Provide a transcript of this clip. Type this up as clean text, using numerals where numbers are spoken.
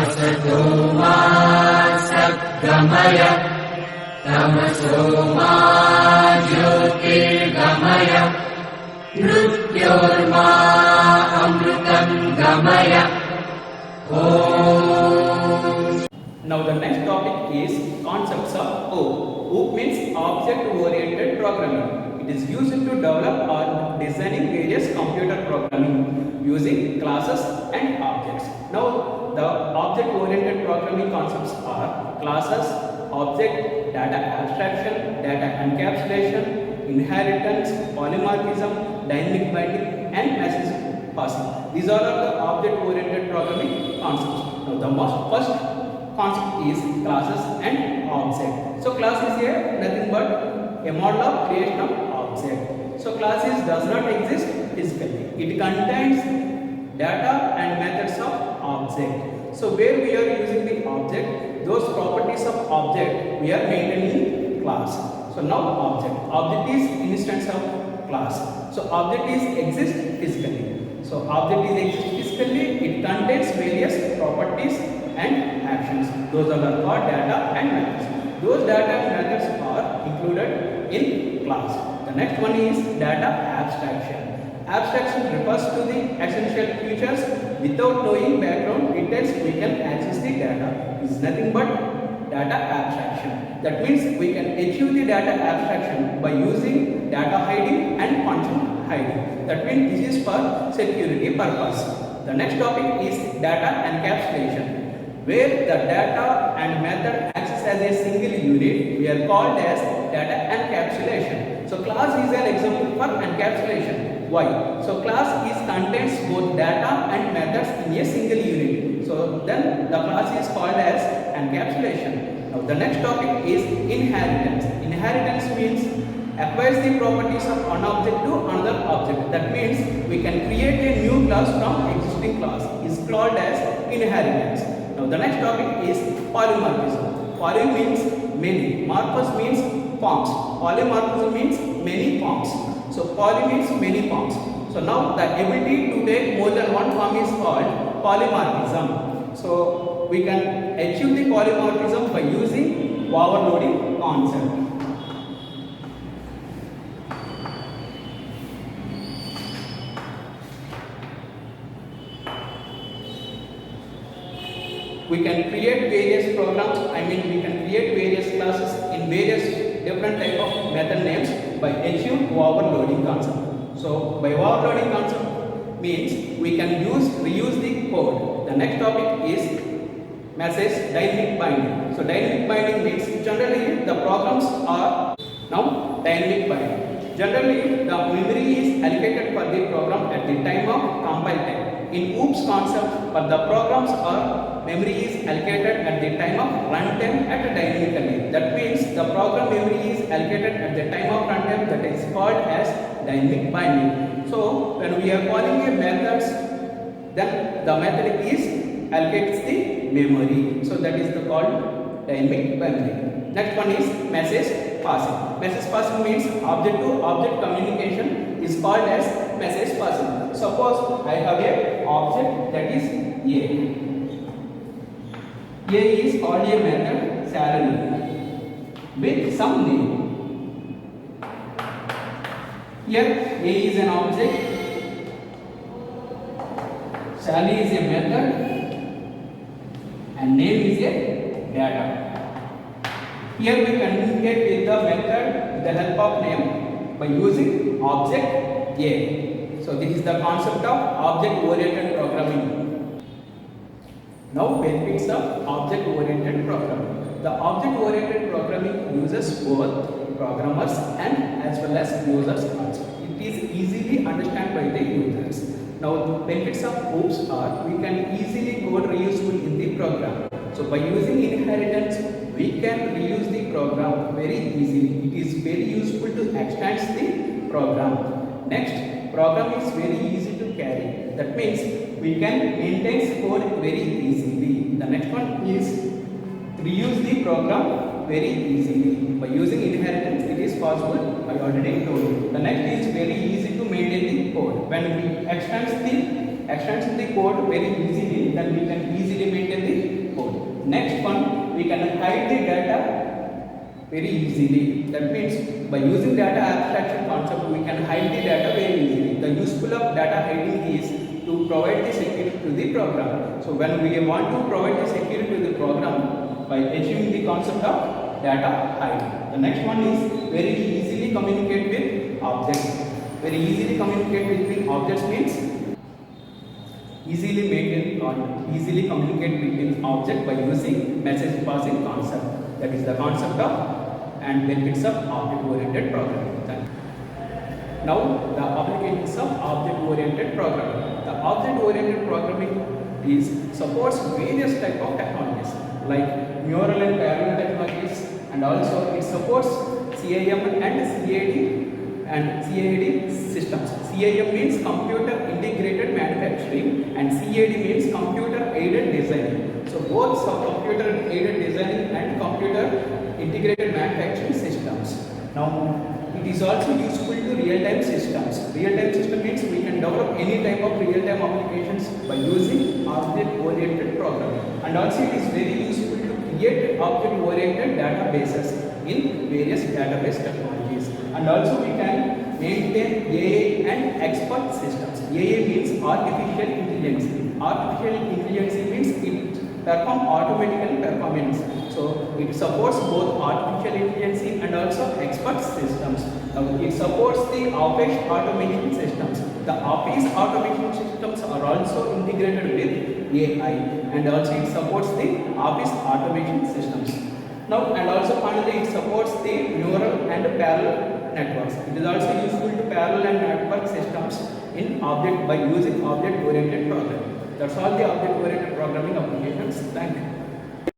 असतो मा सद्गमय तमसो मा ज्योतिर्गमय मृत्योर्मा अमृतं गमय। Now the next topic is concepts of OOP. OOP means object oriented programming. It is used to develop or designing various computer programming using classes and objects. Now the object oriented programming concepts are classes, object, data abstraction, data encapsulation, inheritance, polymorphism, dynamic binding and message passing. These are all the object oriented programming concepts. Now the first concept is classes and object. So class is here nothing but a model of creation of object. So classes does not exist physically. It contains data and methods of object. So where we are using the object, those properties of object we are maintaining in class. So now object is instance of class. So object is exist physically. So object is exist physically. It contains various properties and actions. Those are called data and methods. Those data and methods are included in class. The next one is data abstraction. Abstraction refers to the essential features. Without knowing background details, we can access the data. It is nothing but data abstraction. That means we can achieve the data abstraction by using data hiding and function hiding. That means this is for security purpose. The next topic is data encapsulation. Where the data and method acts as a single unit, we are called as data encapsulation. So class is an example for encapsulation. Why? So class contains both data and methods in a single unit. So then the class is called as encapsulation. Now the next topic is inheritance. Inheritance means acquires the properties of one object to another object. That means we can create a new class from existing class. Is called as inheritance. Now the next topic is polymorphism. Poly means many, morphos means forms. Polymorphism means many forms. So poly means many forms. So now the ability to take more than one form is called polymorphism. So we can achieve the polymorphism by using overloading concept. We can create various programs, we can create various classes in various different type of method names by achieve overloading concept. So by overloading concept means we can reuse the code. The next topic is message dynamic binding. So dynamic binding means generally the programs are now dynamic binding. Generally the memory is allocated for the program at the time of compile time. In OOPS concept, for the programs are memory is allocated at the time of runtime at dynamically. That means the program memory is allocated at the time of runtime, that is called as dynamic binding. So when we are calling a methods, then the method is allocates the memory. So that is the called dynamic binding. Next one is message passing. Message passing means object to object communication is called as message passing. Suppose I have a object that is A. A is called a method salary with some name. Here A is an object, salary is a method and name is a data. Here we communicate with the method with the help of name by using object A. So this is the concept of object oriented programming. Now benefits of object oriented programming. The object oriented programming uses both programmers and as well as users also. It is easily understood by the users. Now the benefits of OOPS are we can easily code reusable in the program. So by using inheritance we can reuse the program very easily. It is very useful to extend the program. Next, program is very easy to carry. That means we can maintain code very easily. The next one is reuse the program very easily. By using inheritance, it is possible. I already told you. The next is very easy to maintain the code. When we extend the code very easily, then we can easily maintain the code. Next one, we can hide the data very easily. That means by using data abstraction concept, we can hide the data very easily. The useful of data hiding is to provide the security to the program. So when we want to provide the security to the program by assuming the concept of data hiding. The next one is very easily communicate with objects. Very easily communicate between objects means easily maintain or easily communicate between objects by using message passing concept. That is the concept of and benefits of object-oriented programming. Now the applications of object-oriented programming. The object-oriented programming supports various type of technologies like neural and parallel technologies, and also it supports CIM and CAD systems. CIM means computer integrated manufacturing and CAD means computer aided designing. So both computer aided designing and computer integrated manufacturing systems. Now it is also useful to real-time systems. Real-time system means we can develop any type of real-time applications by using object-oriented programming. And also it is very useful to create object-oriented databases in various database technologies. And also we can maintain AI and expert systems. AI means artificial intelligence. Artificial intelligence means it perform automatical performance. So it supports both artificial intelligence and also expert systems. It supports the office automation systems. The office automation systems are also integrated with AI, and also it supports the office automation systems. Now and also finally it supports the neural and parallel networks. It is also useful to parallel and network systems in object by using object-oriented programming. That's all the object-oriented programming applications. Thank you.